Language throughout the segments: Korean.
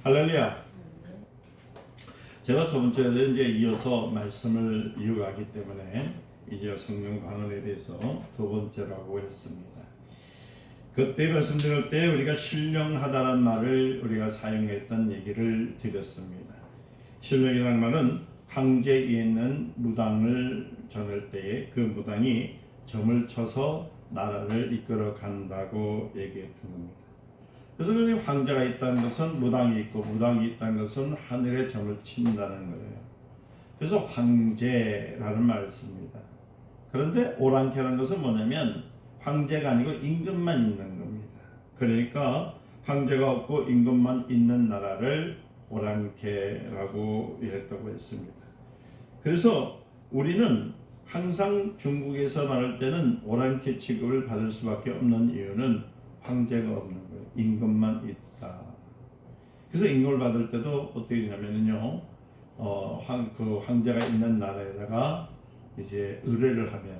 할렐루야. 제가 저번 주에 이제 이어서 말씀을 이어가기 때문에 이제 성령 강언에 대해서 두 번째라고 했습니다. 그때 말씀드릴 때 우리가 신령하다는 말을 우리가 사용했던 얘기를 드렸습니다. 신령이라는 말은 황제에 있는 무당을 전할 때에 그 무당이 점을 쳐서 나라를 이끌어 간다고 얘기했던 겁니다. 그래서 그 황제가 있다는 것은 무당이 있고 무당이 있다는 것은 하늘에 점을 친다는 거예요. 그래서 황제라는 말을 씁니다. 그런데 오랑캐라는 것은 뭐냐면 황제가 아니고 임금만 있는 겁니다. 그러니까 황제가 없고 임금만 있는 나라를 오랑캐라고 했다고 했습니다. 그래서 우리는 항상 중국에서 말할 때는 오랑캐 취급을 받을 수밖에 없는 이유는 황제가 없는 거예요. 임금만 있다. 그래서 임금을 받을 때도 어떻게 되냐면요, 그 황제가 있는 나라에다가 이제 의뢰를 하면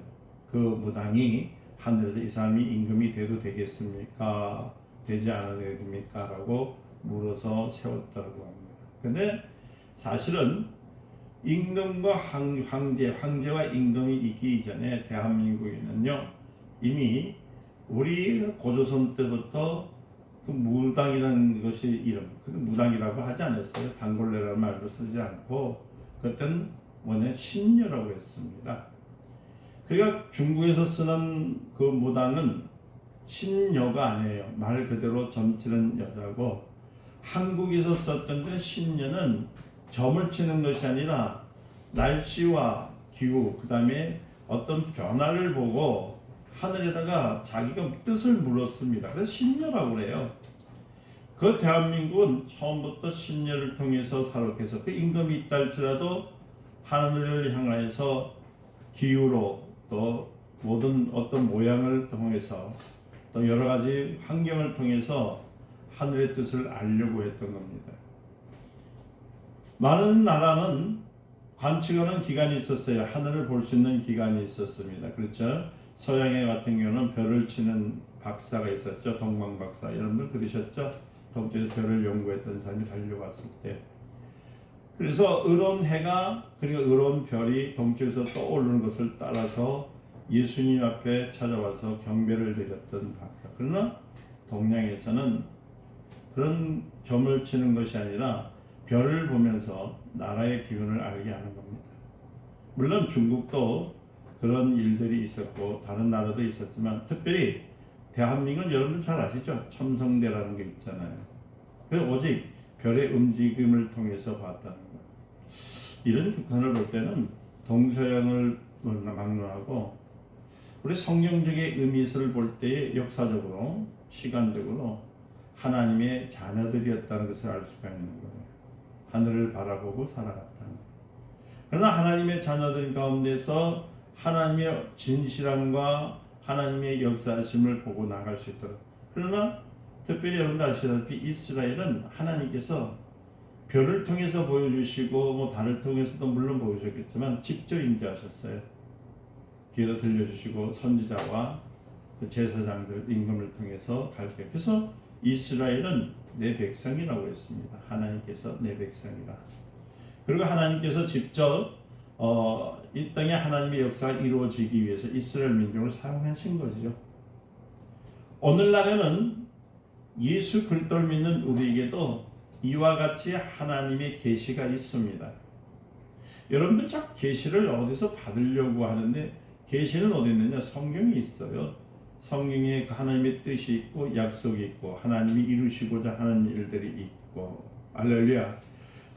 그 무당이 하늘에서 이 사람이 임금이 돼도 되겠습니까? 되지 않아도 됩니까? 라고 물어서 세웠다고 합니다. 근데 사실은 임금과 황제와 임금이 있기 이전에 대한민국에는요, 이미 우리 고조선 때부터 그 무당이라는 것이 이름, 그 무당이라고 하지 않았어요. 단골레라는 말도 쓰지 않고 그때는 뭐냐 신녀라고 했습니다. 그러니까 중국에서 쓰는 그 무당은 신녀가 아니에요. 말 그대로 점치는 여자고, 한국에서 썼던 그 신녀는 점을 치는 것이 아니라 날씨와 기후, 그 다음에 어떤 변화를 보고 하늘에다가 자기가 뜻을 물었습니다. 그래서 신녀라고 그래요. 그 대한민국은 처음부터 신녀를 통해서 살아서 그 임금이 있다 할지라도 하늘을 향하여서 기후로 또 모든 어떤 모양을 통해서 또 여러 가지 환경을 통해서 하늘의 뜻을 알려고 했던 겁니다. 많은 나라는 관측하는 기간이 있었어요. 하늘을 볼 수 있는 기간이 있었습니다. 그렇죠? 서양의 같은 경우는 별을 치는 박사가 있었죠. 동방 박사. 여러분들 들으셨죠? 동쪽에서 별을 연구했던 사람이 달려왔을 때. 그래서 의로운 해가 그리고 의로운 별이 동쪽에서 떠오르는 것을 따라서 예수님 앞에 찾아와서 경배를 드렸던 박사. 그러나 동양에서는 그런 점을 치는 것이 아니라 별을 보면서 나라의 기운을 알게 하는 겁니다. 물론 중국도 그런 일들이 있었고 다른 나라도 있었지만 특별히 대한민국은 여러분들 잘 아시죠? 첨성대라는 게 있잖아요. 그 오직 별의 움직임을 통해서 봤다는 것. 이런 북한을 볼 때는 동서양을 막론하고 우리 성경적인 의미를 볼 때에 역사적으로 시간적으로 하나님의 자녀들이었다는 것을 알 수가 있는 거예요. 하늘을 바라보고 살아갔다는 거예요. 그러나 하나님의 자녀들 가운데서 하나님의 진실함과 하나님의 역사하심을 보고 나갈 수 있도록. 그러나 특별히 여러분들 아시다시피 이스라엘은 하나님께서 별을 통해서 보여주시고 뭐 달을 통해서도 물론 보여주셨겠지만 직접 임재하셨어요. 귀에도 들려주시고 선지자와 그 제사장들 임금을 통해서 가르쳐. 그래서 이스라엘은 내 백성이라고 했습니다. 하나님께서 내 백성이라. 그리고 하나님께서 직접 이 땅에 하나님의 역사가 이루어지기 위해서 이스라엘 민족을 사용하신 거죠. 오늘날에는 예수 그리스도를 믿는 우리에게도 이와 같이 하나님의 계시가 있습니다. 여러분들 자꾸 계시를 어디서 받으려고 하는데 계시는 어디 있느냐? 성경이 있어요. 성경에 하나님의 뜻이 있고 약속이 있고 하나님이 이루시고자 하는 일들이 있고. 할렐루야.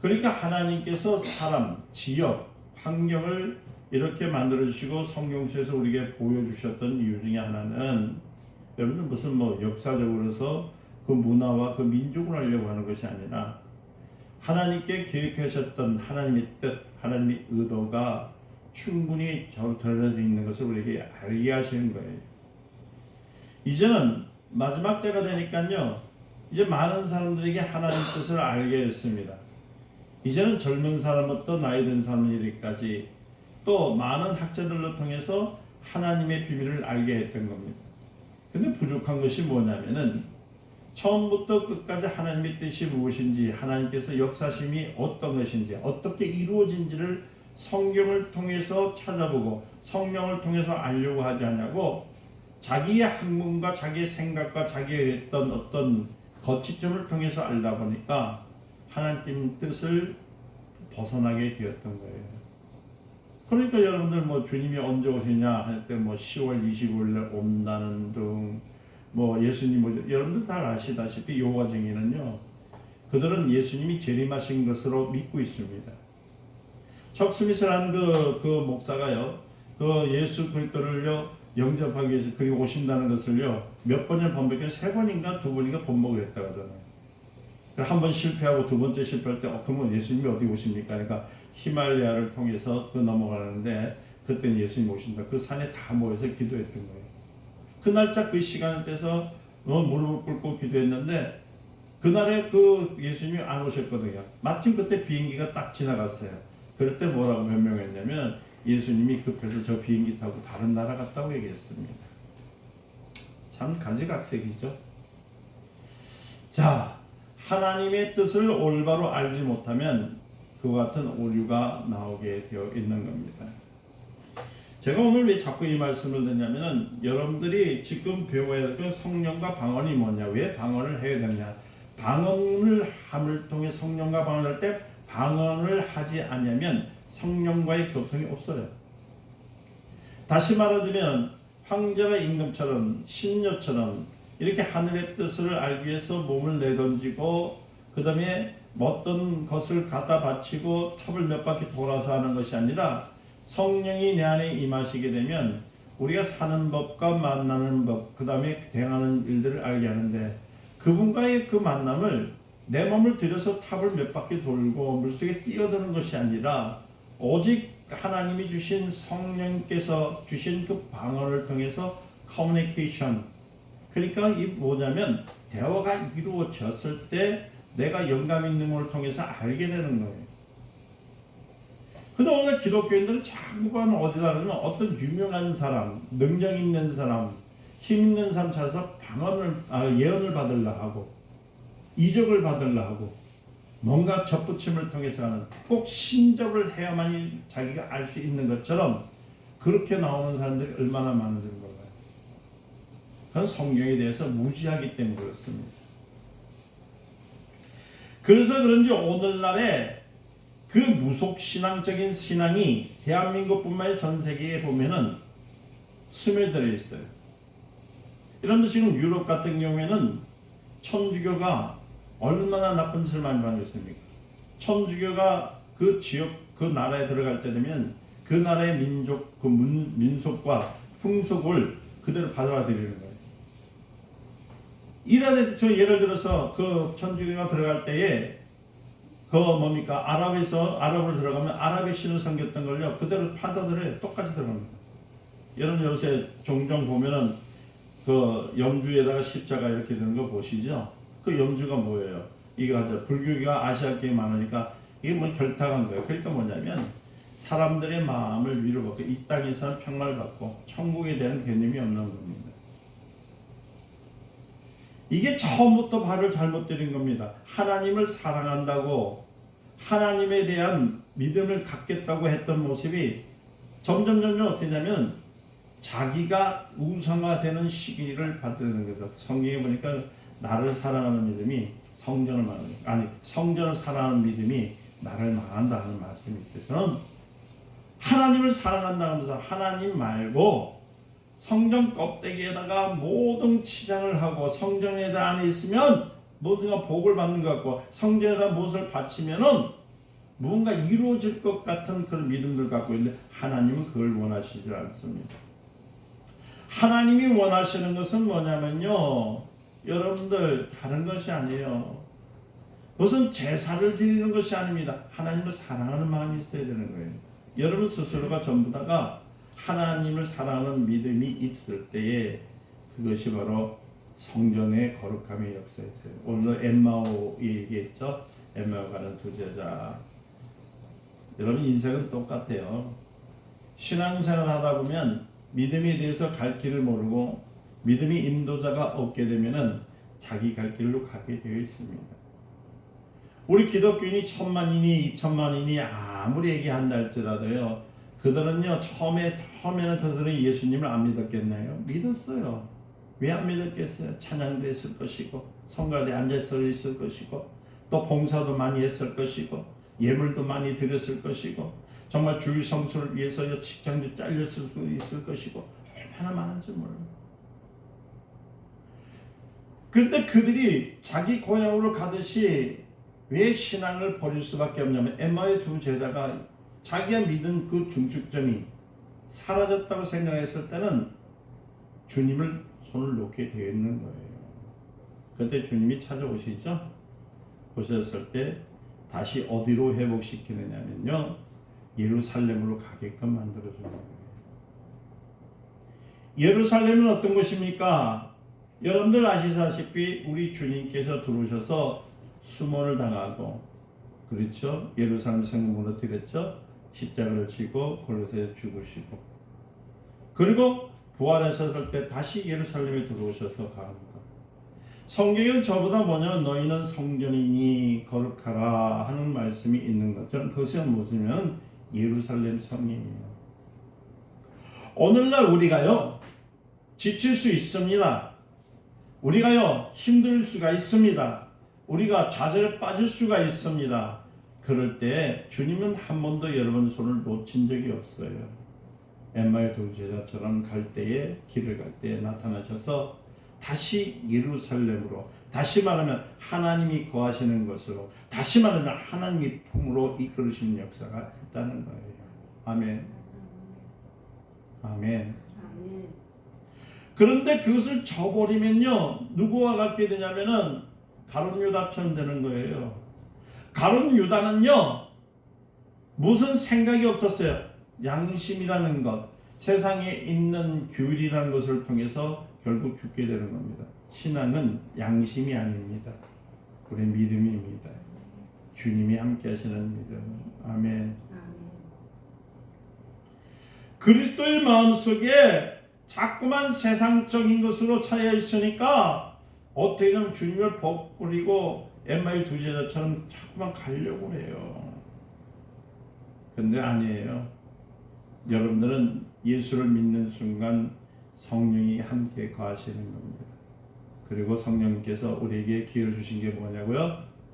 그러니까 하나님께서 사람, 지역, 환경을 이렇게 만들어주시고 성경에서 우리에게 보여주셨던 이유 중에 하나는 여러분들 무슨 뭐 역사적으로서 그 문화와 그 민족을 알려고 하는 것이 아니라 하나님께 계획하셨던 하나님의 뜻, 하나님의 의도가 충분히 드러내져 있는 것을 우리에게 알게 하시는 거예요. 이제는 마지막 때가 되니까요, 이제 많은 사람들에게 하나님 뜻을 알게 했습니다. 이제는 젊은 사람부터 나이 든 사람들까지 또 많은 학자들로 통해서 하나님의 비밀을 알게 했던 겁니다. 근데 부족한 것이 뭐냐면은 처음부터 끝까지 하나님의 뜻이 무엇인지, 하나님께서 역사심이 어떤 것인지, 어떻게 이루어진지를 성경을 통해서 찾아보고 성령을 통해서 알려고 하지 않냐고, 자기의 학문과 자기의 생각과 자기의 어떤 거치점을 통해서 알다 보니까 하나님 뜻을 벗어나게 되었던 거예요. 그러니까 여러분들 뭐 주님이 언제 오시냐 할 때 뭐 10월 25일에 온다는 등 뭐 예수님 여러분들 다 아시다시피 요 과정에는요, 그들은 예수님이 재림하신 것으로 믿고 있습니다. 척 스미스라는 그 목사가요, 그 예수 그리스도를요 영접하기 위해서 그리 오신다는 것을요 몇 번을 번복해 3번인가 2번인가 번복을 했다고 하잖아요. 한 번 실패하고 두 번째 실패할 때 그러면 예수님이 어디 오십니까? 그러니까 히말라야를 통해서 넘어가는데 그때는 예수님이 오신다. 그 산에 다 모여서 기도했던 거예요. 그 날짜 그 시간을 떼서 무릎을 꿇고 기도했는데 그날에 그 예수님이 안 오셨거든요. 마침 그때 비행기가 딱 지나갔어요. 그럴 때 뭐라고 변명했냐면 예수님이 급해서 저 비행기 타고 다른 나라 갔다고 얘기했습니다. 참 가지각색이죠. 자, 하나님의 뜻을 올바로 알지 못하면 그와 같은 오류가 나오게 되어 있는 겁니다. 제가 오늘 왜 자꾸 이 말씀을 드냐면은 여러분들이 지금 배워야 될 성령과 방언이 뭐냐, 왜 방언을 해야 되냐, 방언을 함을 통해 성령과 방언을 할 때 방언을 하지 않으면 성령과의 교통이 없어요. 다시 말하자면 황제나 임금처럼 신녀처럼 이렇게 하늘의 뜻을 알기 위해서 몸을 내던지고 그 다음에 어떤 것을 갖다 바치고 탑을 몇 바퀴 돌아서 하는 것이 아니라 성령이 내 안에 임하시게 되면 우리가 사는 법과 만나는 법, 그 다음에 대응하는 일들을 알게 하는데, 그분과의 그 만남을 내 몸을 들여서 탑을 몇 바퀴 돌고 물속에 뛰어드는 것이 아니라 오직 하나님이 주신 성령께서 주신 그 방언을 통해서 커뮤니케이션, 그러니까 이 뭐냐면 대화가 이루어졌을 때 내가 영감 있는 걸 통해서 알게 되는 거예요. 근데 오늘 기독교인들은 자꾸 가면 어디다 그러면 어떤 유명한 사람, 능력 있는 사람, 힘 있는 사람 찾아서 예언을 받으려 하고 이적을 받으려 하고 뭔가 접붙임을 통해서 하는, 꼭 신적을 해야만이 자기가 알 수 있는 것처럼 그렇게 나오는 사람들이 얼마나 많은지 몰라요. 그건 성경에 대해서 무지하기 때문에 그렇습니다. 그래서 그런지 오늘날에 그 무속신앙적인 신앙이 대한민국뿐만 아니라 전 세계에 보면은 스며들어 있어요. 그런데 지금 유럽 같은 경우에는 천주교가 얼마나 나쁜 짓을 많이 하고 있습니까? 천주교가 그 지역, 그 나라에 들어갈 때 되면 그 나라의 민족, 그 민속과 풍속을 그대로 받아들이는 거예요. 이란에 예를 들어서 그 천주교가 들어갈 때에 아랍을 들어가면 아랍의 신을 섬겼던 걸요 그대로 받아들여요. 똑같이 들어갑니다. 여러분 요새 종종 보면은 그 염주에다가 십자가 이렇게 되는 거 보시죠? 그 염주가 뭐예요? 이거 불교가 아시아계에 많으니까 이게 뭐 결탁한 거예요. 그러니까 뭐냐면 사람들의 마음을 위로받고 이 땅에서는 평화를 받고 천국에 대한 개념이 없는 겁니다. 이게 처음부터 발을 잘못 들인 겁니다. 하나님을 사랑한다고 하나님에 대한 믿음을 갖겠다고 했던 모습이 점점 어떻게 되냐면 자기가 우상화되는 시기를 받는 거죠. 성경에 보니까 나를 사랑하는 믿음이 성전을 망한다. 성전을 사랑하는 믿음이 나를 망한다 하는 말씀이 있어서 하나님을 사랑한다 하면서 하나님 말고 성전 껍데기에다가 모든 치장을 하고 성전에 안에 있으면 모두가 복을 받는 것 같고 성전에다 무엇을 바치면은 무언가 이루어질 것 같은 그런 믿음들 갖고 있는데 하나님은 그걸 원하시지 않습니다. 하나님이 원하시는 것은 뭐냐면요, 여러분들 다른 것이 아니에요. 무슨 제사를 드리는 것이 아닙니다. 하나님을 사랑하는 마음이 있어야 되는 거예요. 여러분 스스로가 전부 다가 하나님을 사랑하는 믿음이 있을 때에 그것이 바로 성전의 거룩함의 역사였어요. 오늘 엠마오 얘기했죠. 엠마오 가는 두 제자. 여러분 인생은 똑같아요. 신앙생활 하다 보면 믿음에 대해서 갈 길을 모르고 믿음이 인도자가 없게 되면은 자기 갈 길로 가게 되어 있습니다. 우리 기독교인이 1000만이니 2000만이니 아무리 얘기한다 할지라도요, 그들은요 처음에는 그들은 예수님을 안 믿었겠나요? 믿었어요. 왜 안 믿었겠어요? 찬양도 했을 것이고 성가대 앉아서 있을 것이고 또 봉사도 많이 했을 것이고 예물도 많이 드렸을 것이고 정말 주일 성수를 위해서 직장도 잘렸을 수도 있을 것이고 얼마나 많은지 몰라요. 그런데 그들이 자기 고향으로 가듯이 왜 신앙을 버릴 수밖에 없냐면 엠마의 두 제자가 자기가 믿은 그 중축점이 사라졌다고 생각했을 때는 주님을 손을 놓게 되어 있는 거예요. 그때 주님이 찾아오시죠. 오셨을 때 다시 어디로 회복시키느냐면요, 예루살렘으로 가게끔 만들어주는 거예요. 예루살렘은 어떤 곳입니까? 여러분들 아시다시피 우리 주님께서 들어오셔서 수모를 당하고, 그렇죠? 예루살렘 성문으로 들였죠. 십자가를 지고 골고다에 죽으시고, 그리고 부활하셨을 때 다시 예루살렘에 들어오셔서 갑니다. 성경에는 저보다 먼저 너희는 성전이니 거룩하라 하는 말씀이 있는 것처럼 그것은 무엇이냐면 예루살렘 성이에요. 오늘날 우리가요 지칠 수 있습니다. 우리가요 힘들 수가 있습니다. 우리가 좌절에 빠질 수가 있습니다. 그럴 때 주님은 한 번도 여러분 손을 놓친 적이 없어요. 엠마의 두 제자처럼 갈 때에 길을 갈 때에 나타나셔서 다시 예루살렘으로, 다시 말하면 하나님이 거하시는 것으로, 다시 말하면 하나님의 품으로 이끌으시는 역사가 있다는 거예요. 아멘. 아멘. 그런데 그것을 저버리면요 누구와 같게 되냐면은 가룟 유다처럼 되는 거예요. 가룟 유다는요 무슨 생각이 없었어요. 양심이라는 것, 세상에 있는 규율이라는 것을 통해서 결국 죽게 되는 겁니다. 신앙은 양심이 아닙니다. 우리 믿음입니다. 주님이 함께 하시는 믿음. 아멘. 그리스도의 마음속에 자꾸만 세상적인 것으로 차여 있으니까 어떻게 하면 주님을 버리고 엠마의 두 제자처럼 자꾸만 가려고 해요. 근데 아니에요. 여러분들은 예수를 믿는 순간 성령이 함께 거하시는 겁니다. 그리고 성령님께서 우리에게 기회를 주신 게 뭐냐고요?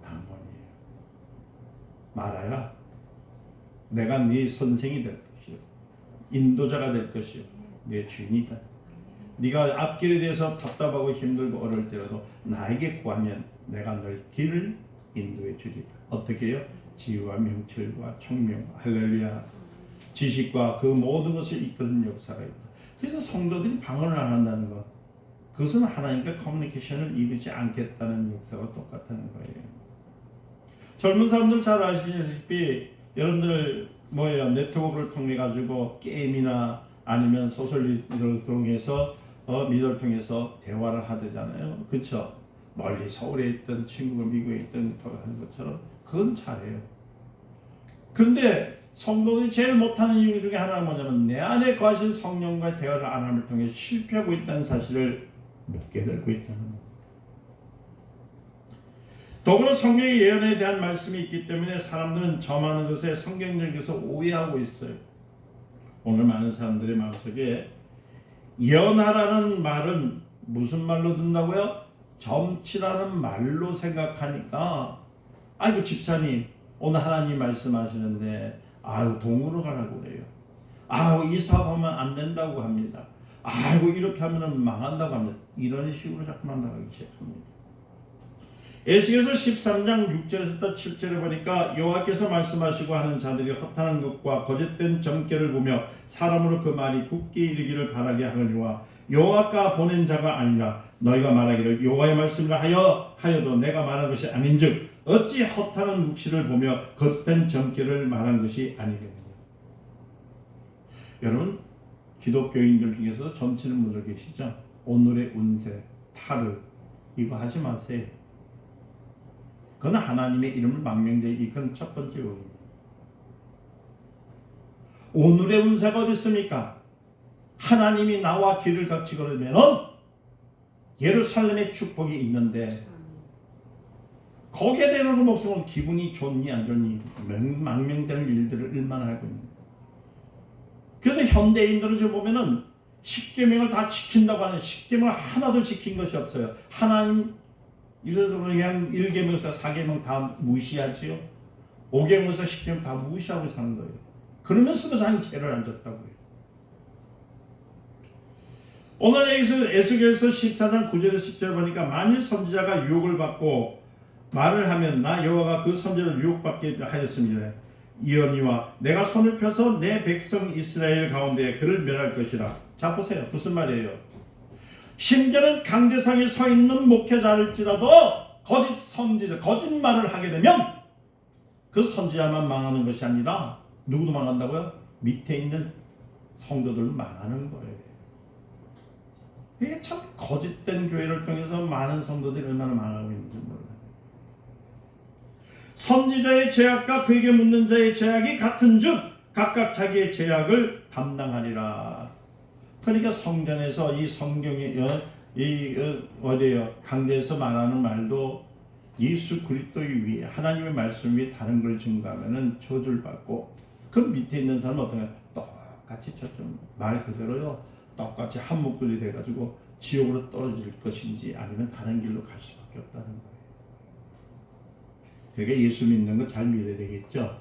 방언이에요. 말하라. 내가 네 선생이 될 것이요, 인도자가 될 것이요, 내 주인이다. 네가 앞길에 대해서 답답하고 힘들고 어려울 때라도 나에게 구하면 내가 널 길을 인도해 주리라. 어떻게 해요? 지혜와 명철과 총명, 할렐루야, 지식과 그 모든 것을 이끄는 역사가 있다. 그래서 성도들이 방언을 안 한다는 것, 그것은 하나님과 커뮤니케이션을 이루지 않겠다는 역사가 똑같다는 거예요. 젊은 사람들 잘 아시다시피 여러분들 뭐예요? 네트워크를 통해 가지고 게임이나 아니면 소셜미디어를 통해서 미디어를 통해서 대화를 하잖아요. 그렇죠? 멀리 서울에 있던 친구가 미국에 있던 하는 것처럼 그건 잘해요. 그런데 성도들이 제일 못하는 이유 중에 하나는 뭐냐면 내 안에 거하신 성령과 대화를 안 함을 통해 실패하고 있다는 사실을 못 깨닫고 있다는 거예요. 더불어 성령의 예언에 대한 말씀이 있기 때문에 사람들은 점하는 것에 성경적에서 오해하고 있어요. 오늘 많은 사람들의 마음속에 예언하라는 말은 무슨 말로 듣는다고요? 점치라는 말로 생각하니까, 아이고 집사님 오늘 하나님 말씀하시는데 아유 동으로 가라고 그래요. 아유 이 사업하면 안 된다고 합니다. 아이고 이렇게 하면 망한다고 합니다. 이런 식으로 자꾸만 나가기 시작합니다. 에스겔서 13장 6절에서 7절에 보니까 여호와께서 말씀하시고 하는 자들이 허탄한 것과 거짓된 점괘를 보며 사람으로 그 말이 굳게 이르기를 바라게 하거니와 여호와가 보낸 자가 아니라 너희가 말하기를 여호와의 말씀을 하여도 내가 말한 것이 아닌즉 어찌 허탄한 묵시를 보며 거짓된 점괘를 말한 것이 아니겠느냐. 여러분 기독교인들 중에서도 점치는 분들 계시죠? 오늘의 운세, 타르 이거 하지 마세요. 그건 하나님의 이름을 망명되게 이끄는 첫 번째 요인입니다. 오늘의 운세가 어디 있습니까? 하나님이 나와 길을 같이 걸으면 예루살렘의 축복이 있는데 거기에 대한 목숨은 기분이 좋니 안 좋니 망명되는 일들을 얼마나 알고 있는 거예요. 그래서 현대인들은 저 보면은 10계명을 다 지킨다고 하는 10계명을 하나도 지킨 것이 없어요. 하나님 이래서 그냥 1계명에서 4계명 다 무시하지요. 5계명에서 10계명 다 무시하고 사는 거예요. 그러면서도 자기 죄를 안 졌다고요. 오늘 에스겔서 14장 9절에서 10절 보니까 만일 선지자가 유혹을 받고 말을 하면 나 여호와가 그 선지자를 유혹받게 하였습니다. 이언이와 내가 손을 펴서 내 백성 이스라엘 가운데 그를 멸할 것이라. 자 보세요. 무슨 말이에요? 심지어는 강대상에 서 있는 목회자일지라도 거짓 선지자, 거짓말을 하게 되면 그 선지자만 망하는 것이 아니라 누구도 망한다고요? 밑에 있는 성도들도 망하는 거예요. 이게 참 거짓된 교회를 통해서 많은 성도들이 얼마나 망하고 있는지 몰라요. 선지자의 죄악과 그에게 묻는 자의 죄악이 같은즉 각각 자기의 죄악을 담당하리라. 그러니까 성전에서 이 성경이 어디에요? 강대에서 말하는 말도 예수 그리스도의 위에 하나님의 말씀 위에 다른 걸 증거하면은 저주를 받고 그 밑에 있는 사람은 어떻게 똑같이 저좀 말 그대로요. 똑같이 한 목소리 돼가지고 지옥으로 떨어질 것인지 아니면 다른 길로 갈 수밖에 없다는 거예요. 그러니까 예수 믿는 거 잘 믿어야 되겠죠.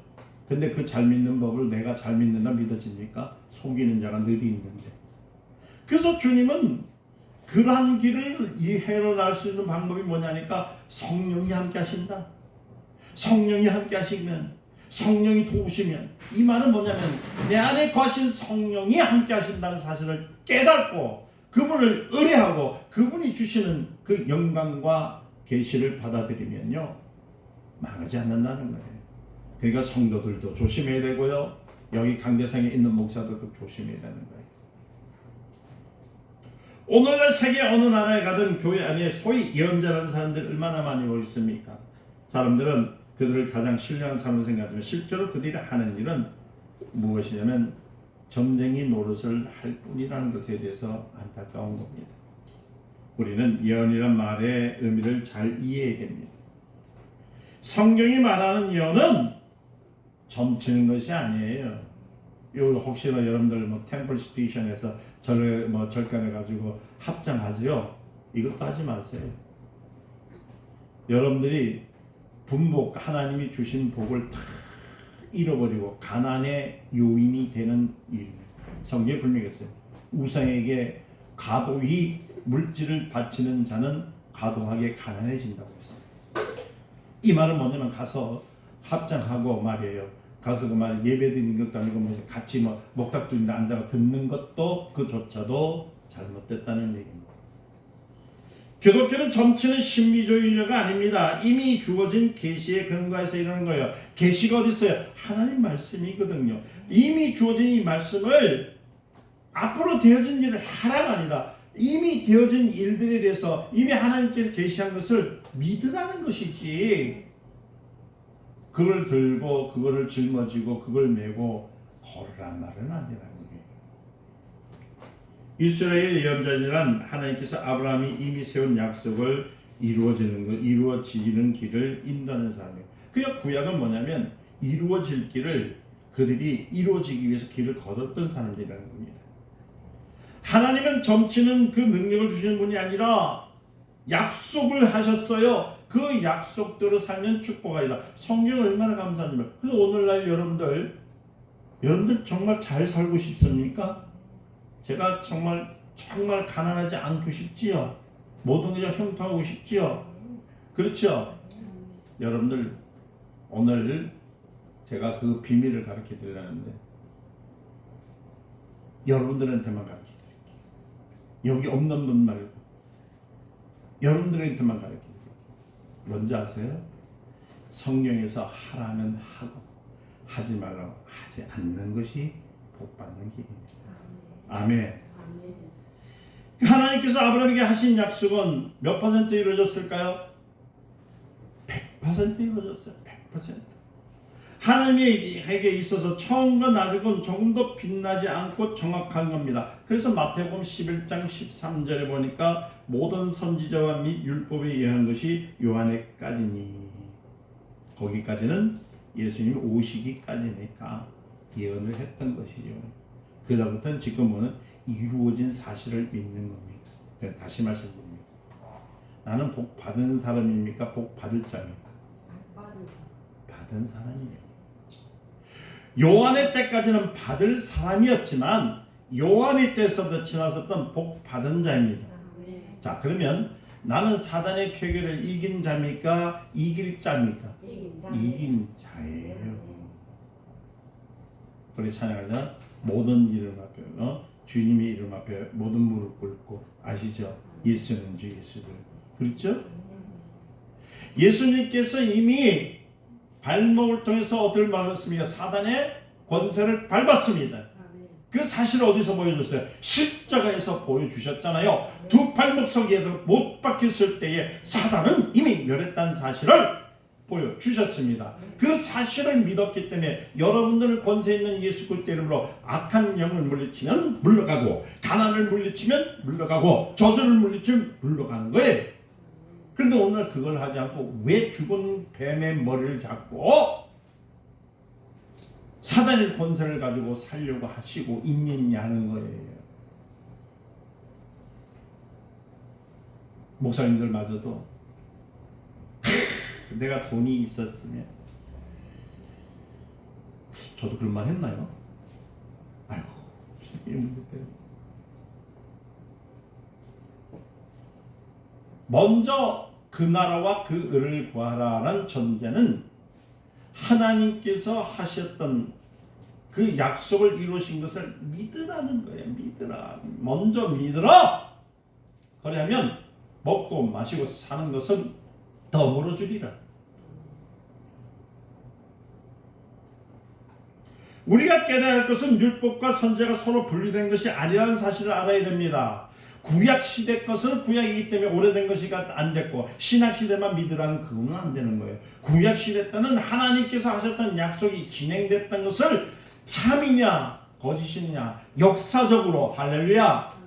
근데 그 잘 믿는 법을 내가 잘 믿는다 믿어집니까? 속이는 자가 늘이 있는데. 그래서 주님은 그러한 길을 헤어날 수 있는 방법이 뭐냐니까 성령이 함께 하신다. 성령이 함께 하시면, 성령이 도우시면, 이 말은 뭐냐면 내 안에 거하신 성령이 함께 하신다는 사실을 깨닫고 그분을 의뢰하고 그분이 주시는 그 영광과 계시를 받아들이면요 망하지 않는다는 거예요. 그러니까 성도들도 조심해야 되고요, 여기 강대상에 있는 목사들도 조심해야 되는 거예요. 오늘날 세계 어느 나라에 가든 교회 안에 소위 예언자라는 사람들 얼마나 많이 오고 있습니까? 사람들은 그들을 가장 신뢰하는 사람으로 생각하지만 실제로 그들이 하는 일은 무엇이냐면 점쟁이 노릇을 할 뿐이라는 것에 대해서 안타까운 겁니다. 우리는 예언이란 말의 의미를 잘 이해해야 됩니다. 성경이 말하는 예언은 점치는 것이 아니에요. 혹시나 여러분들 템플 스테이션에서 절간해 가지고 합장하지요. 이것도 하지 마세요. 여러분들이 분복, 하나님이 주신 복을 다 잃어버리고 가난의 요인이 되는 일입니다. 성경에 분명히 했어요. 우상에게 과도히 물질을 바치는 자는 과도하게 가난해진다고 했어요. 이 말은 뭐냐면 가서 합장하고 말이에요. 가서 그 말 예배 드리는 것도 아니고 같이 목탁두인데 앉아서 듣는 것도 그조차도 잘못됐다는 얘기입니다. 기독교는 점치는 신비주의자가 아닙니다. 이미 주어진 계시에 근거해서 이러는 거예요. 계시가 어디 있어요? 하나님 말씀이거든요. 이미 주어진 이 말씀을 앞으로 되어진 일을 하라가 아니라 이미 되어진 일들에 대해서 이미 하나님께서 계시한 것을 믿으라는 것이지, 그걸 들고 그거를 짊어지고 그걸 메고 걸으란 말은 아니라는 거예요. 이스라엘 예언자니란 하나님께서 아브라함이 이미 세운 약속을 이루어지는 길을 인도하는 사람이에요. 그러니까 구약은 뭐냐면 이루어질 길을 그들이 이루어지기 위해서 길을 거뒀던 사람들이라는 겁니다. 하나님은 점치는 그 능력을 주시는 분이 아니라 약속을 하셨어요. 그 약속대로 살면 축복하리라. 성경 얼마나 감사합니까? 그래서 오늘날 여러분들 정말 잘 살고 싶습니까? 제가 정말 가난하지 않고 싶지요. 모든 게 형통하고 싶지요. 그렇죠? 여러분들 오늘 제가 그 비밀을 가르쳐 드리려는데 여러분들한테만 가르쳐 드릴게요. 여기 없는 분 말고 여러분들한테만 가르쳐 드릴게요. 뭔지 아세요? 성경에서 하라면 하고 하지 말라고 하지 않는 것이 복받는 길입니다. 아멘. 하나님께서 아브라함에게 하신 약속은 몇 퍼센트 이루어졌을까요? 100% 이루어졌어요. 100%. 하나님에게 있어서 처음과 나중은 조금도 빛나지 않고 정확한 겁니다. 그래서 마태복음 11장 13절에 보니까 모든 선지자와 및 율법에 의한 것이 요한에까지니, 거기까지는 예수님이 오시기까지니까 예언을 했던 것이죠. 그다음부터는 지금은 이루어진 사실을 믿는 겁니다. 다시 말씀드립니다. 나는 복 받은 사람입니까? 복 받을 자입니까? 받은 사람이에요. 요한의 때까지는 받을 사람이었지만 요한의 때서부터 지나섰던 복 받은 자입니다. 자, 그러면 나는 사단의 쾌계를 이긴 자입니까? 이길 자입니까? 이긴 자예요. 우리 찬양하자. 모든 이름 앞에, 주님의 이름 앞에 모든 무릎 꿇고, 아시죠? 예수는 주 예수를. 그렇죠? 예수님께서 이미 발목을 통해서 어디를 밟았습니까? 사단의 권세를 밟았습니다. 그 사실을 어디서 보여줬어요? 십자가에서 보여주셨잖아요. 두 발목 속에 못 박혔을 때에 사단은 이미 멸했다는 사실을 보여주셨습니다. 그 사실을 믿었기 때문에 여러분들은 권세 있는 예수 그리스도 이름으로 악한 영을 물리치면 물러가고, 가난을 물리치면 물러가고, 저주를 물리치면 물러가는 거예요. 그런데 오늘 그걸 하지 않고 왜 죽은 뱀의 머리를 잡고 사단의 권세를 가지고 살려고 하시고 있느냐는 거예요. 목사님들마저도 내가 돈이 있었으면, 저도 그런 말 했나요? 아이고, 먼저 그 나라와 그 의를 구하라는 전제는 하나님께서 하셨던 그 약속을 이루신 것을 믿으라는 거예요. 믿으라. 먼저 믿으라. 그러면 먹고 마시고 사는 것은 더불어 주리라. 우리가 깨달아야 할 것은 율법과 선지자가 서로 분리된 것이 아니라는 사실을 알아야 됩니다. 구약 시대 것은 구약이기 때문에 오래된 것이 안 됐고, 신약 시대만 믿으라는 그거는 안 되는 거예요. 구약 시대 때는 하나님께서 하셨던 약속이 진행됐던 것을 참이냐 거짓이냐 역사적으로, 할렐루야,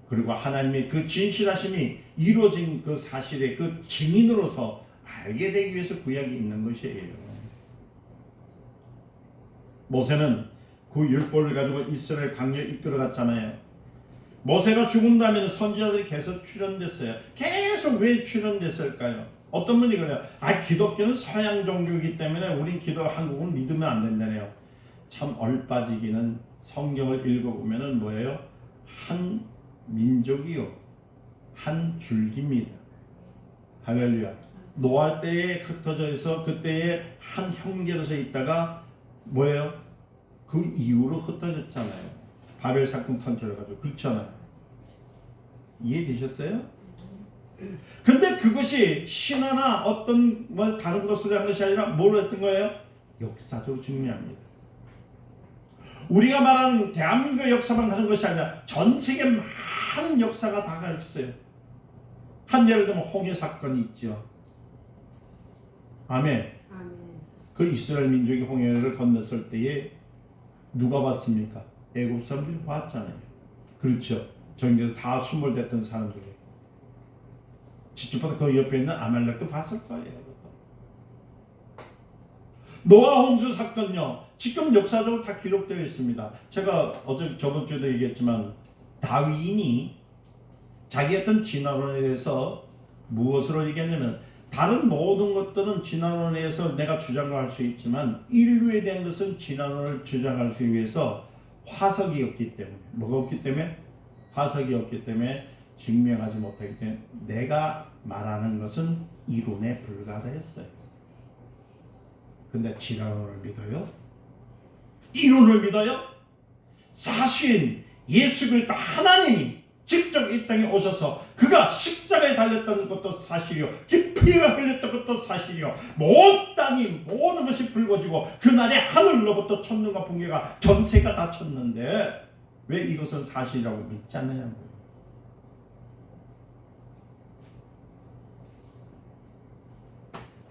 그리고 하나님의 그 진실하심이 이루어진 그 사실의 그 증인으로서 알게 되기 위해서 구약이 있는 것이에요. 모세는 그 율법을 가지고 이스라엘 광야에 이끌어갔잖아요. 모세가 죽은 다음에는 선지자들이 계속 출현됐어요. 계속 왜 출현됐을까요? 어떤 분이 그래요. 기독교는 서양 종교이기 때문에 우린 한국은 믿으면 안 된다네요. 참 얼빠지기는 성경을 읽어보면은 뭐예요? 한 민족이요, 한 줄기입니다. 할렐루야. 노아 때에 흩어져 있어 그때에 한 형제로서 있다가 뭐예요? 그 이후로 흩어졌잖아요. 바벨 사건 터뜨려가지고. 그렇잖아요. 이해되셨어요? 근데 그것이 신화나 어떤 다른 것으로 한 것이 아니라 뭐로 했던 거예요? 역사적으로 증명합니다. 우리가 말하는 대한민국의 역사만 하는 것이 아니라 전 세계 많은 역사가 다 가르쳤어요. 한 예를 들면 홍해 사건이 있죠. 아멘. 그 이스라엘 민족이 홍해를 건넜을 때에 누가 봤습니까? 애굽 사람들이 봤잖아요. 그렇죠. 저기서 다 수몰됐던 사람들이. 직접 그 옆에 있는 아말렉도 봤을 거예요. 노아 홍수 사건요, 지금 역사적으로 다 기록되어 있습니다. 제가 저번 주에도 얘기했지만 다윈이 자기 어떤 진화론에 대해서 무엇으로 얘기했냐면, 다른 모든 것들은 진화론에 의해서 내가 주장할 수 있지만 인류에 대한 것은 진화론을 주장할 수 위해서 화석이 없기 때문에, 뭐가 없기 때문에? 화석이 없기 때문에 증명하지 못하기 때문에 내가 말하는 것은 이론에 불과하다 했어요. 근데 진화론을 믿어요? 이론을 믿어요? 사실 예수 그리스도 하나님이 직접 이 땅에 오셔서 그가 십자가에 달렸다는 것도 사실이요, 피가 흘렸던 것도 사실이요, 모든 땅이 모든 것이 붉어지고 그날에 하늘로부터 천둥과 번개가 전세가 다 쳤는데 왜 이것은 사실이라고 믿지 않느냐고요.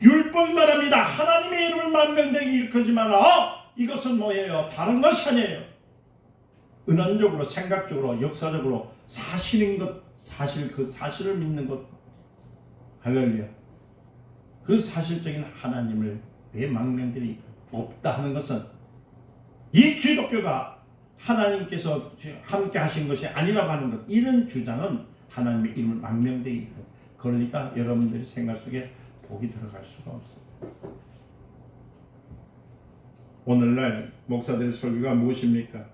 율법이 말합니다. 하나님의 이름을 만명되게 일컫지 마라. 이것은 뭐예요? 다른 것이 아니에요. 은연적으로, 생각적으로, 역사적으로 사실인 것, 사실, 그 사실을 믿는 것. 할렐루야. 그 사실적인 하나님을 왜 망명들이 없다 하는 것은 이 기독교가 하나님께서 함께 하신 것이 아니라고 하는 것. 이런 주장은 하나님의 이름을 망명되게 있고, 그러니까 여러분들의 생각 속에 복이 들어갈 수가 없어요. 오늘날 목사들의 설교가 무엇입니까?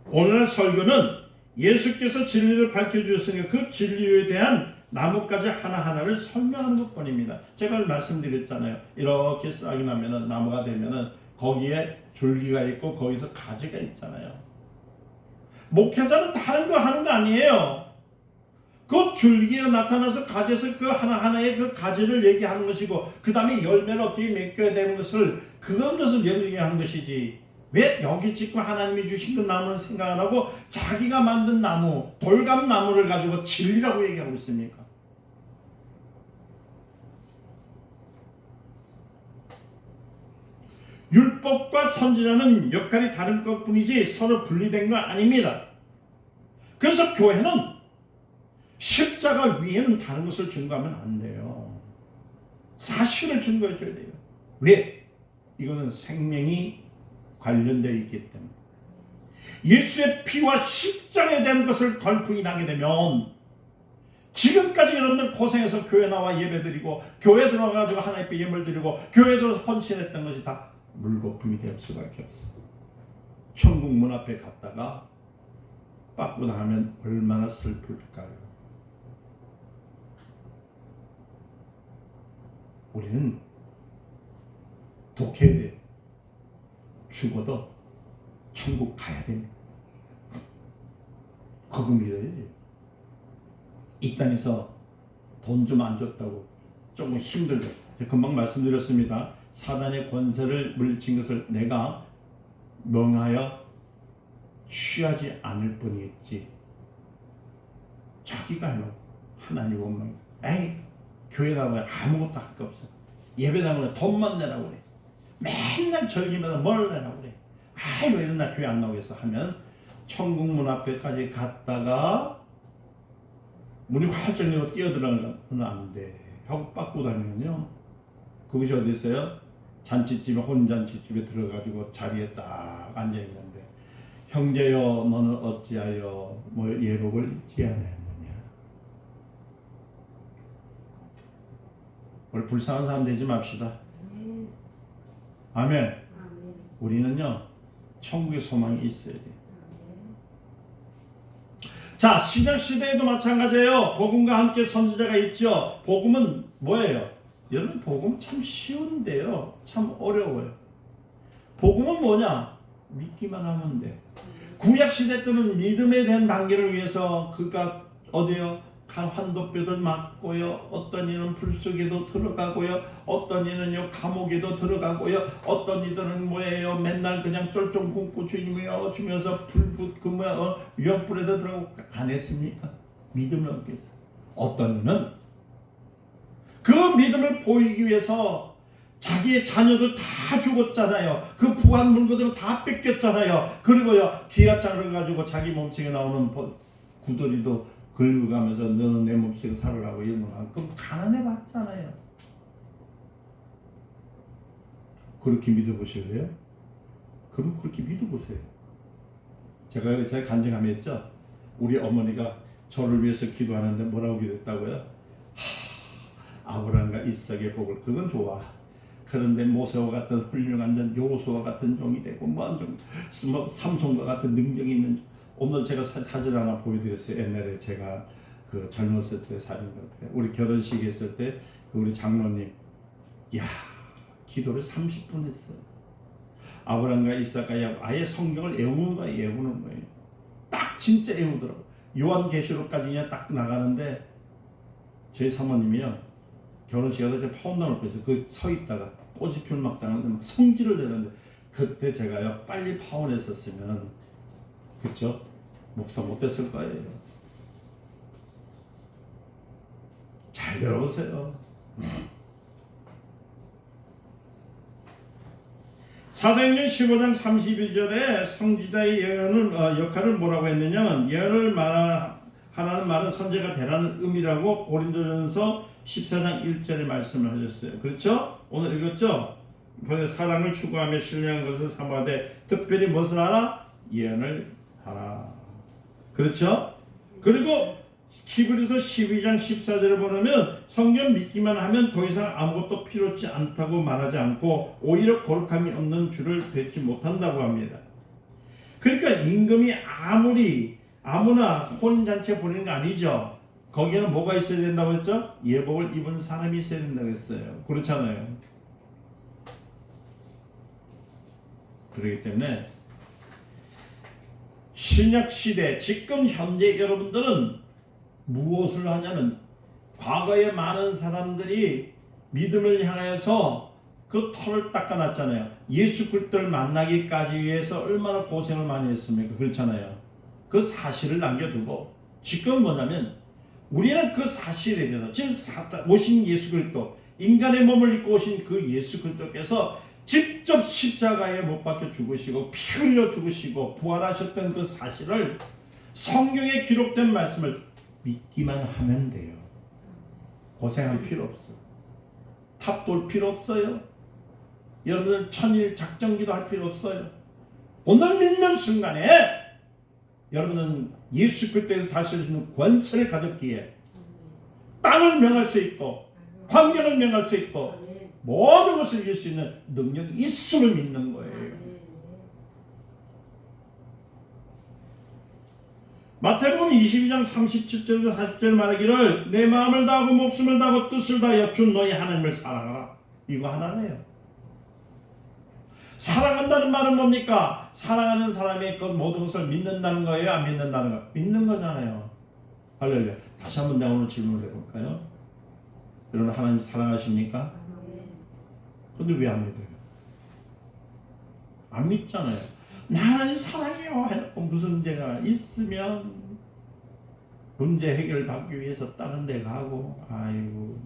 오늘날 설교는 예수께서 진리를 밝혀주셨으니까 그 진리에 대한 나뭇가지 하나하나를 설명하는 것뿐입니다. 제가 말씀드렸잖아요. 이렇게 싹이 나면은, 나무가 되면은 거기에 줄기가 있고 거기서 가지가 있잖아요. 목회자는 다른 거 하는 거 아니에요. 그 줄기가 나타나서 가지에서 그 하나하나의 그 가지를 얘기하는 것이고, 그 다음에 열매를 어떻게 맺겨야 되는 것을, 그것을 얘기하는 것이지, 왜 여기 지금 하나님이 주신 그 나무를 생각 안 하고 자기가 만든 나무, 돌감나무를 가지고 진리라고 얘기하고 있습니까? 율법과 선지자는 역할이 다른 것뿐이지 서로 분리된 건 아닙니다. 그래서 교회는 십자가 위에는 다른 것을 증거하면 안 돼요. 사실을 증거해 줘야 돼요. 왜? 이거는 생명이 관련되어 있기 때문에. 예수의 피와 십자가에 대한 것을 걸프인하게 되면, 지금까지 여러분들 고생해서 교회 나와 예배드리고 교회 들어가가지고 하나님께 예물 드리고 교회 들어서 헌신했던 것이 다 물거품이 될 수밖에 없어요. 천국 문 앞에 갔다가 빠꾸 나가면 얼마나 슬플까요? 우리는 독해야 돼요. 죽어도 천국 가야 됩니다. 그거 믿어야지. 이 땅에서 돈 좀 안 줬다고 조금 힘들다. 금방 말씀드렸습니다. 사단의 권세를 물리친 것을 내가 명하여 취하지 않을 뿐이겠지. 자기가요, 하나님 원망. 에이, 교회 나가면 아무것도 할 게 없어. 예배 나가면 돈만 내라고 그래. 맨날 절기마다 뭘 내라고 그래. 아이, 왜 이런 날 교회 안 나오겠어 하면, 천국 문 앞에까지 갔다가 문이 활짝 열고 뛰어들어가면 안 돼 하고 빠꾸 다니면요, 그것이 어디 있어요? 잔치집에, 혼잔치집에 들어가지고 자리에 딱 앉아있는데, 형제여 너는 어찌하여 뭐 예복을 잊지 않았느냐. 우리 불쌍한 사람 되지 맙시다. 아멘. 우리는요, 천국의 소망이 있어야 돼요. 자, 신약시대에도 마찬가지예요. 복음과 함께 선지자가 있죠. 복음은 뭐예요? 여러분, 복음은 참 쉬운데요, 참 어려워요. 복음은 뭐냐? 믿기만 하면 돼. 구약시대 때는 믿음에 대한 단계를 위해서 그가 어디요? 환도뼈도 맞고요, 어떤 이는 불 속에도 들어가고요, 어떤 이는요 감옥에도 들어가고요, 어떤 이들은 뭐예요, 맨날 그냥 쫄쫄 굶고 주님이여 주면서 위험불에도 들어가고 안 했습니까? 믿음을 얻기 위해서. 어떤 이는 그 믿음을 보이기 위해서 자기의 자녀들 다 죽었잖아요. 그 부한 물건들을 다 뺏겼잖아요. 그리고요, 기압장을 가지고 자기 몸속에 나오는 구더리도 긁어가면서 너는 내 몸속에 살으라고 이런 거 그럼 가난해 봤잖아요. 그렇게 믿어보실래요? 그럼 그렇게 믿어보세요. 제가 간증하며 했죠. 우리 어머니가 저를 위해서 기도하는데 뭐라고 기도했다고요? 아브라함과 이삭의 복을, 그건 좋아. 그런데 모세와 같은 훌륭한 전, 여호수아 같은 종이 되고 삼손과 같은 능력이 있는, 오늘 제가 사진 하나 보여드렸어요. 옛날에 제가 그 젊었을 때 사진. 우리 결혼식 했을 때 우리 장로님, 야, 기도를 30분 했어요. 아브라함과 이삭과 야곱, 아예 성경을 외우는 거예요. 딱 진짜 외우더라고. 요한계시록까지 그냥 딱 나가는데, 저희 사모님이요, 결혼식 하다 제가 파혼당을 뺐어요. 그 서 있다가 꼬집힐 막 당하는데 막 성질을 내는데, 그때 제가요 빨리 파혼했었으면, 그쵸? 목사 못됐을 거예요. 잘 들어보세요. 사도행전 15장 32절에 성지자의 예언은 역할을 뭐라고 했느냐면 예언을 하라는 말은 선지자가 되라는 의미라고 고린도전서 14장 1절에 말씀을 하셨어요. 그렇죠? 오늘 읽었죠? 사랑을 추구하며 신뢰한 것을 삼아되 특별히 무엇을 하라? 예언을 하라. 그렇죠? 그리고 히브리서 12장 14절을 보면 성경 믿기만 하면 더 이상 아무것도 필요치 않다고 말하지 않고 오히려 거룩함이 없는 주를 뵙지 못한다고 합니다. 그러니까 임금이 아무나 혼인잔치에 보내는 거 아니죠. 거기에는 뭐가 있어야 된다고 했죠? 예복을 입은 사람이 있어야 된다고 했어요. 그렇잖아요. 그렇기 때문에 신약시대 지금 현재 여러분들은 무엇을 하냐면 과거에 많은 사람들이 믿음을 향해서 그 터를 닦아놨잖아요. 예수 그리스도를 만나기까지 위해서 얼마나 고생을 많이 했습니까? 그렇잖아요. 그 사실을 남겨두고 지금 뭐냐면 우리는 그 사실에 대해서 지금 오신 예수 그리스도 인간의 몸을 입고 오신 그 예수 그리스도께서 직접 십자가에 못 박혀 죽으시고 피 흘려 죽으시고 부활하셨던 그 사실을 성경에 기록된 말씀을 믿기만 하면 돼요. 고생할 필요 없어요. 탑 돌 필요 없어요. 여러분들 천일 작정기도 할 필요 없어요. 오늘 믿는 순간에 여러분은 예수 그리스도에서 다스릴 수 있는 권세를 가졌기에 땅을 명할 수 있고 환경을 명할 수 있고 모든 것을 이길 수 있는 능력이 있음을 믿는 거예요. 마태복음 22장 37절에서 40절 말하기를 내 마음을 다하고 목숨을 다하고 뜻을 다하여 주 너희 하나님을 사랑하라. 이거 하나네요. 사랑한다는 말은 뭡니까? 사랑하는 사람의 그 모든 것을 믿는다는 거예요? 안 믿는다는 거예요? 믿는 거잖아요. 할렐루야. 다시 한번 내가 오늘 질문을 해볼까요? 여러분 하나님 사랑하십니까? 근데 왜 안 믿어요? 안 믿잖아요. 나 하나님 사랑해요 해놓고 무슨 문제가 있으면 문제 해결받기 위해서 다른 데 가고 아이고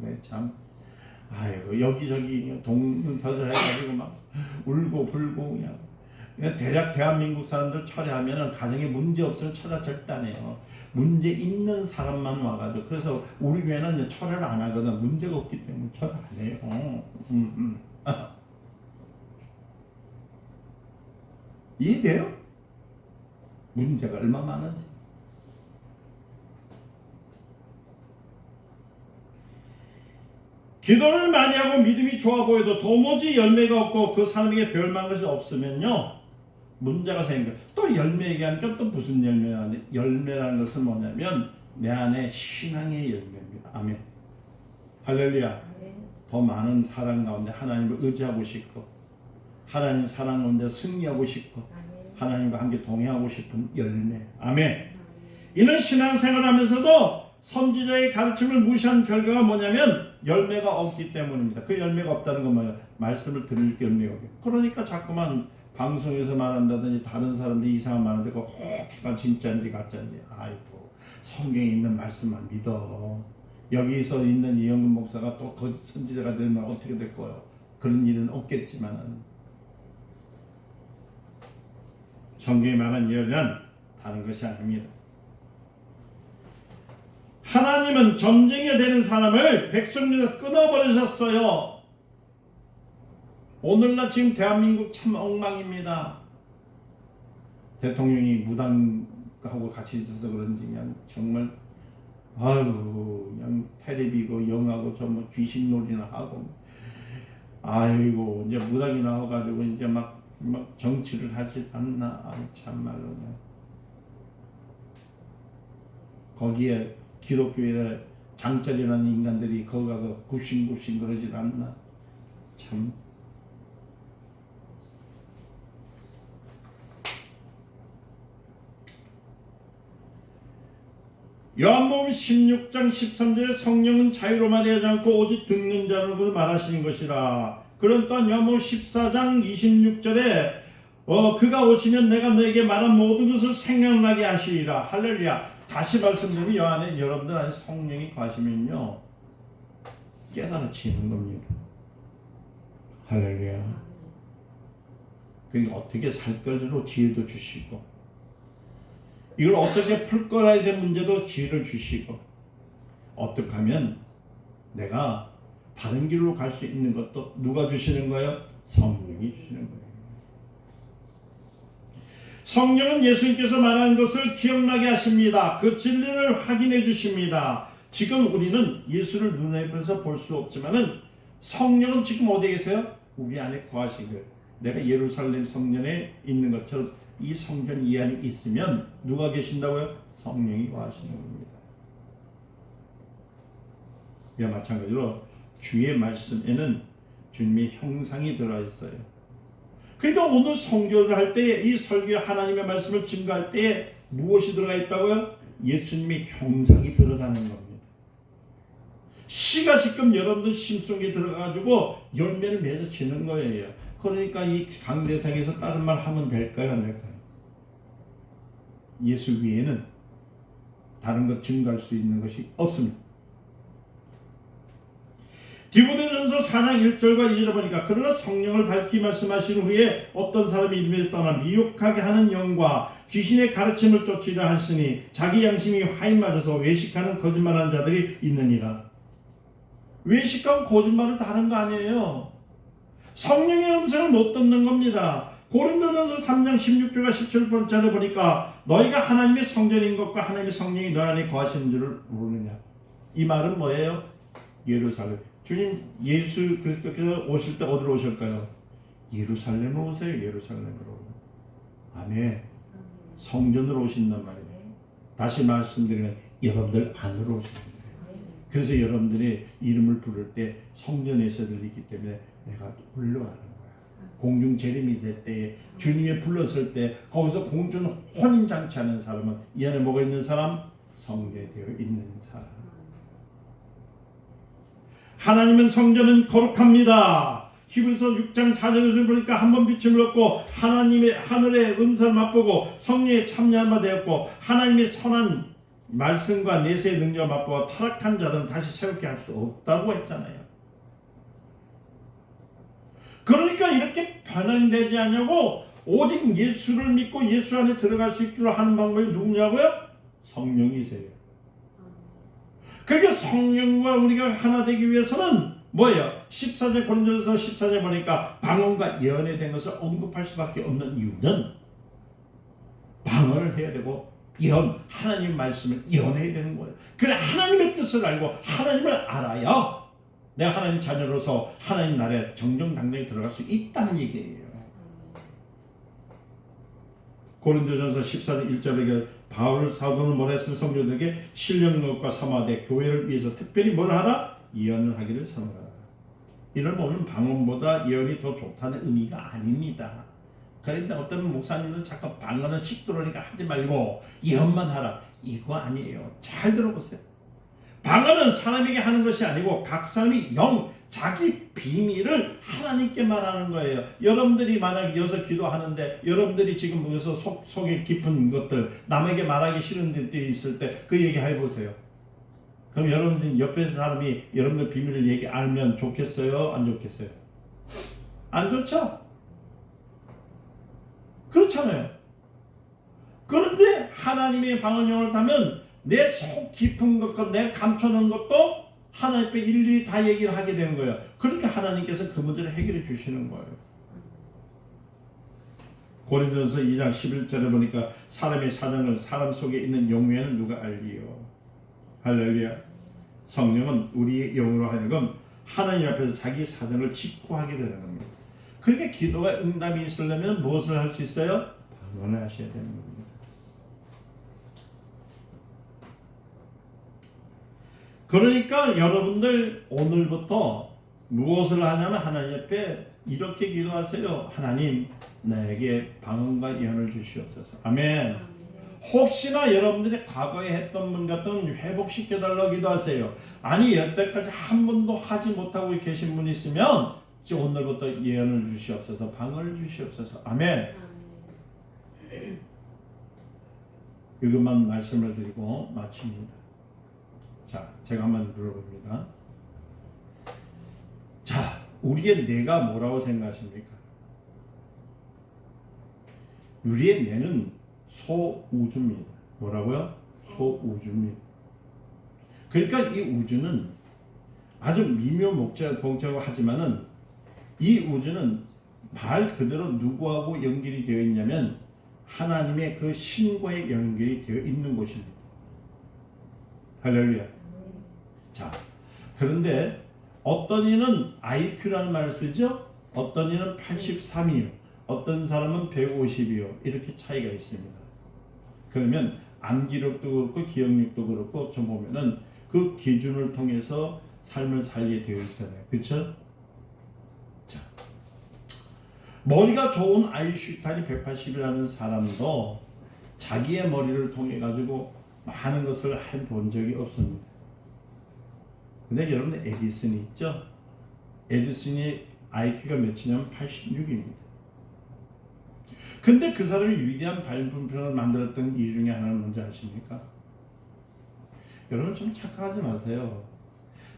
여기저기 동문서설 해가지고 막 울고 불고 그냥 대략 대한민국 사람들 철회하면 가정에 문제 없으면 철회 절대 안 해요. 문제 있는 사람만 와가지고 그래서 우리 교회는 철회를 안 하거든. 문제가 없기 때문에 철회 안 해요. 이해돼요? 문제가 얼마나 많은지. 기도를 많이 하고 믿음이 좋아 보여도 도무지 열매가 없고 그 사람에게 별만 것이 없으면요 문제가 생겨요. 또 열매 얘기하니까 또 무슨 열매가 열매라는 것은 뭐냐면 내 안에 신앙의 열매입니다. 아멘. 할렐루야. 더 많은 사랑 가운데 하나님을 의지하고 싶고 하나님 사랑 가운데 승리하고 싶고 하나님과 함께 동행하고 싶은 열매. 아멘. 이는 신앙생활을 하면서도 선지자의 가르침을 무시한 결과가 뭐냐면 열매가 없기 때문입니다. 그 열매가 없다는 건 뭐예요? 말씀을 들을 열매가 없고. 그러니까 자꾸만 방송에서 말한다든지 다른 사람들이 이상한 말하는데 그거 혹해가 진짜인지 가짜인지 아이고 성경에 있는 말씀만 믿어. 여기서 있는 이영근 목사가 또 거짓 선지자가 되면 어떻게 될 거예요? 그런 일은 없겠지만 성경에 말한 예언은 다른 것이 아닙니다. 하나님은 전쟁에 되는 사람을 백성 중에서 끊어버리셨어요. 오늘날 지금 대한민국 참 엉망입니다. 대통령이 무당하고 같이 있어서 그런지 그냥 정말 그냥 텔레비고 영하고 전부 귀신놀이나 하고 아이고 이제 무당이 나와가지고 이제 막 정치를 하지 않나. 참말로 거기에 기독교의 장짜리라는 인간들이 거기 가서 굽신굽신 그러지 않나. 참 요한복음 16장 13절에 성령은 자유로 말하지 않고 오직 듣는 자로 말하시는 것이라. 그런 또한 요한복음 14장 26절에 그가 오시면 내가 너에게 말한 모든 것을 생각나게 하시리라. 할렐루야. 다시 말씀드리면 요 안에 여러분들 안에 성령이 가시면요 깨달아지는 겁니다. 할렐루야. 그러니까 어떻게 살 거로 지혜도 주시고, 이걸 어떻게 풀 거라에 대한 문제도 지혜를 주시고, 어떻게 하면 내가 바른 길로 갈 수 있는 것도 누가 주시는 거예요? 성령이 주시는 거예요. 성령은 예수님께서 말하는 것을 기억나게 하십니다. 그 진리를 확인해 주십니다. 지금 우리는 예수를 눈에 뵈서 볼 수 없지만은 성령은 지금 어디에 계세요? 우리 안에 거하신 거예요. 내가 예루살렘 성전에 있는 것처럼 이 성전 이 안에 있으면 누가 계신다고요? 성령이 거하시는 겁니다. 이와 마찬가지로 주의 말씀에는 주님의 형상이 들어있어요. 그러니까 오늘 성교를 할 때 이 설교 하나님의 말씀을 증거할 때 무엇이 들어가 있다고요? 예수님의 형상이 들어가는 겁니다. 씨가 지금 여러분들 심속에 들어가가지고 열매를 맺어 지는 거예요. 그러니까 이 강대상에서 다른 말 하면 될까요? 안 될까요? 예수 위에는 다른 것 증거할 수 있는 것이 없습니다. 디모데전서 4장 1절과 2절을 보니까 그러나 성령을 밝히 말씀하신 후에 어떤 사람이 이름에 떠나 미혹하게 하는 영과 귀신의 가르침을 쫓으려 하시니 자기 양심이 화인 맞아서 외식하는 거짓말하는 자들이 있느니라. 외식하고 거짓말은 다른 거 아니에요. 성령의 음성을 못 듣는 겁니다. 고린도전서 3장 16절과 17절에 보니까 너희가 하나님의 성전인 것과 하나님의 성령이 너희 안에 거하시는 줄을 모르느냐. 이 말은 뭐예요? 예루살렘. 주님 예수 그리스도께서 오실 때 어디로 오실까요? 예루살렘으로 오세요. 예루살렘으로. 아멘. 성전으로 오신단 말이에요. 다시 말씀드리면 여러분들 안으로 오십니다. 그래서 여러분들이 이름을 부를 때 성전에서 들리기 때문에 내가 올라가는 거야. 공중 재림이 될 때에 주님이 불렀을 때 거기서 공중 혼인장치하는 사람은 이 안에 뭐가 있는 사람? 성례되어 있는 사람. 하나님은 성전은 거룩합니다. 히브리서 6장 4절을 보니까 한 번 빛을 얻고 하나님의 하늘의 은사를 맛보고 성령에 참여한 바 되었고 하나님의 선한 말씀과 내세의 능력을 맛보아 타락한 자들은 다시 새롭게 할 수 없다고 했잖아요. 그러니까 이렇게 변환되지 않냐고 오직 예수를 믿고 예수 안에 들어갈 수 있도록 하는 방법이 누구냐고요? 성령이세요. 그러니까 성령과 우리가 하나 되기 위해서는 뭐예요? 14절 고린도전서 14절 보니까 방언과 예언에 대한 것을 언급할 수밖에 없는 이유는 방언을 해야 되고 예언, 하나님 말씀을 예언해야 되는 거예요. 그래 하나님의 뜻을 알고 하나님을 알아야 내가 하나님 자녀로서 하나님 나라에 정정당당히 들어갈 수 있다는 얘기예요. 고린도전서 14장 1절에 바울 사도는 뭐라 했으면 성도들에게 신령력과 삼아되 교회를 위해서 특별히 뭘 하라? 예언을 하기를 선호하라. 이를 보면 방언보다 예언이 더 좋다는 의미가 아닙니다. 그런데 어떤 목사님은 자꾸 방언은 시끄러우니까 하지 말고 예언만 하라. 이거 아니에요. 잘 들어보세요. 방언은 사람에게 하는 것이 아니고 각 사람이 자기 비밀을 하나님께 말하는 거예요. 여러분들이 만약 이어서 기도하는데 여러분들이 지금 여기서 속에 깊은 것들 남에게 말하기 싫은 데 있을 때 그 얘기 해보세요. 그럼 여러분들 옆에 사람이 여러분들 비밀을 얘기 알면 좋겠어요? 안 좋겠어요? 안 좋죠? 그렇잖아요. 그런데 하나님의 방언 영을 타면 내 속 깊은 것과 내 감춰놓은 것도 하나님 앞에 일일이 다 얘기를 하게 되는 거예요. 그러니까 하나님께서 그 문제를 해결해 주시는 거예요. 고린도전서 2장 11절에 보니까 사람의 사정을 사람 속에 있는 영에는 누가 알리요? 할렐루야. 성령은 우리의 영으로 하여금 하나님 앞에서 자기 사정을 직구하게 되는 겁니다. 그러니까 기도가 응답이 있으려면 무엇을 할 수 있어요? 방언을 하셔야 되는 겁니다. 그러니까 여러분들 오늘부터 무엇을 하냐면 하나님 앞에 이렇게 기도하세요. 하나님 나에게 방언과 예언을 주시옵소서. 아멘. 혹시나 여러분들이 과거에 했던 분 같은 회복시켜달라고 기도하세요. 아니 여태까지 한 번도 하지 못하고 계신 분이 있으면 오늘부터 예언을 주시옵소서. 방언을 주시옵소서. 아멘. 이것만 말씀을 드리고 마칩니다. 자, 제가 한번 물어봅니다. 자, 우리의 내가 뭐라고 생각하십니까? 우리의 뇌는 소우주입니다. 뭐라고요? 소우주입니다. 그러니까 이 우주는 아주 미묘목적하고 하지만은 이 우주는 말 그대로 누구하고 연결이 되어 있냐면 하나님의 그 신과의 연결이 되어 있는 곳입니다. 할렐루야. 자, 그런데 어떤 이는 IQ라는 말을 쓰죠. 어떤 이는 83이요. 어떤 사람은 150이요. 이렇게 차이가 있습니다. 그러면 암기력도 그렇고 기억력도 그렇고 좀 보면은 그 기준을 통해서 삶을 살게 되어 있잖아요. 그렇죠? 자, 머리가 좋은 아인슈타인이 180이라는 사람도 자기의 머리를 통해 가지고 많은 것을 해본 적이 없습니다. 근데 여러분 에디슨이 있죠? 에디슨이 IQ가 몇이냐면 86입니다. 근데 그 사람이 위대한 발명품을 만들었던 이유 중에 하나는 뭔지 아십니까? 여러분 좀 착각하지 마세요.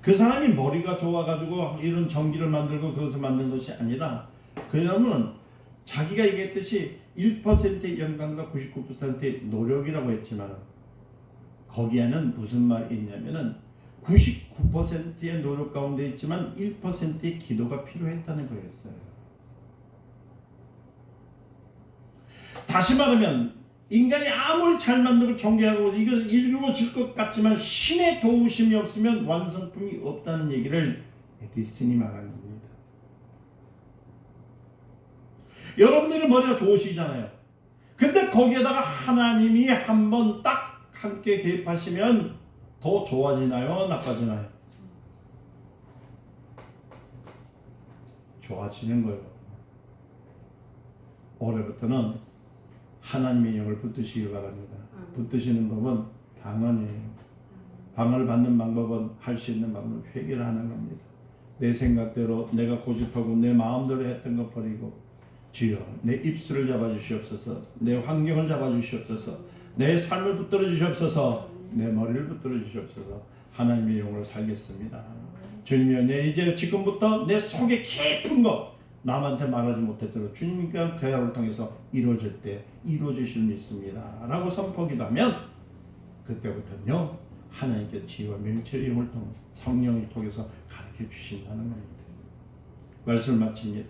그 사람이 머리가 좋아가지고 이런 전기를 만들고 그것을 만든 것이 아니라 그 사람은 자기가 얘기했듯이 1%의 영감과 99%의 노력이라고 했지만 거기에는 무슨 말이 있냐면은 99%의 노력 가운데 있지만 1%의 기도가 필요했다는 거였어요. 다시 말하면 인간이 아무리 잘 만들고 존경하고 이것을 이루어질 것 같지만 신의 도우심이 없으면 완성품이 없다는 얘기를 에디슨이 말하는 겁니다. 여러분들의 머리가 좋으시잖아요. 근데 거기에다가 하나님이 한번 딱 함께 개입하시면 더 좋아지나요? 나빠지나요? 좋아지는 거예요. 올해부터는 하나님의 영을 붙드시기 바랍니다. 붙드시는 법은 방언이에요. 방언을 받는 방법은 할 수 있는 방법은 회개를 하는 겁니다. 내 생각대로 내가 고집하고 내 마음대로 했던 것 버리고 주여 내 입술을 잡아주시옵소서, 내 환경을 잡아주시옵소서, 내 삶을 붙들어 주시옵소서, 내 머리를 붙들어 주시옵소서. 하나님의 영으로 살겠습니다. 주님이여 내 이제 지금부터 내 속에 깊은 것 남한테 말하지 못했도록 주님과 대화를 통해서 이루어질 때 이루어지실 믿습니다 라고 선포기도하면 그때부터는요 하나님께 지혜와 명철의 힘을 통해 성령을 통해서 가르쳐 주신다는 겁니다. 말씀을 마칩니다.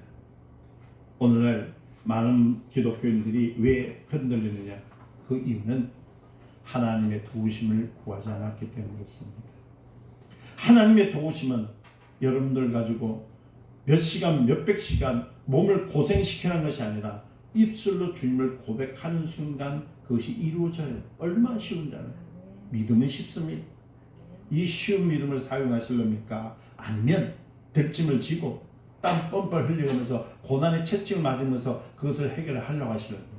오늘날 많은 기독교인들이 왜 흔들리느냐? 그 이유는 하나님의 도우심을 구하지 않았기 때문에 그렇습니다. 하나님의 도우심은 여러분들 가지고 몇 시간, 몇백 시간 몸을 고생시키는 것이 아니라 입술로 주님을 고백하는 순간 그것이 이루어져요. 얼마나 쉬운지 알아요. 믿음은 쉽습니다. 이 쉬운 믿음을 사용하시렵니까? 아니면 들짐을 지고 땀 뻔뻔 흘리면서 고난의 채찍을 맞으면서 그것을 해결하려고 하시렵니까?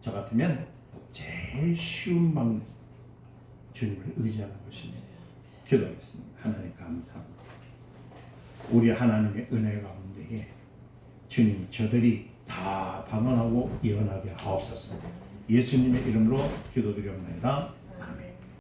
저 같으면 제일 쉬운 방법 주님을 의지하는 것입니다. 기도하겠습니다. 하나님 감사합니다. 우리 하나님의 은혜 가운데에 주님 저들이 다 방언하고 예언하게 하옵소서. 예수님의 이름으로 기도드리옵나이다.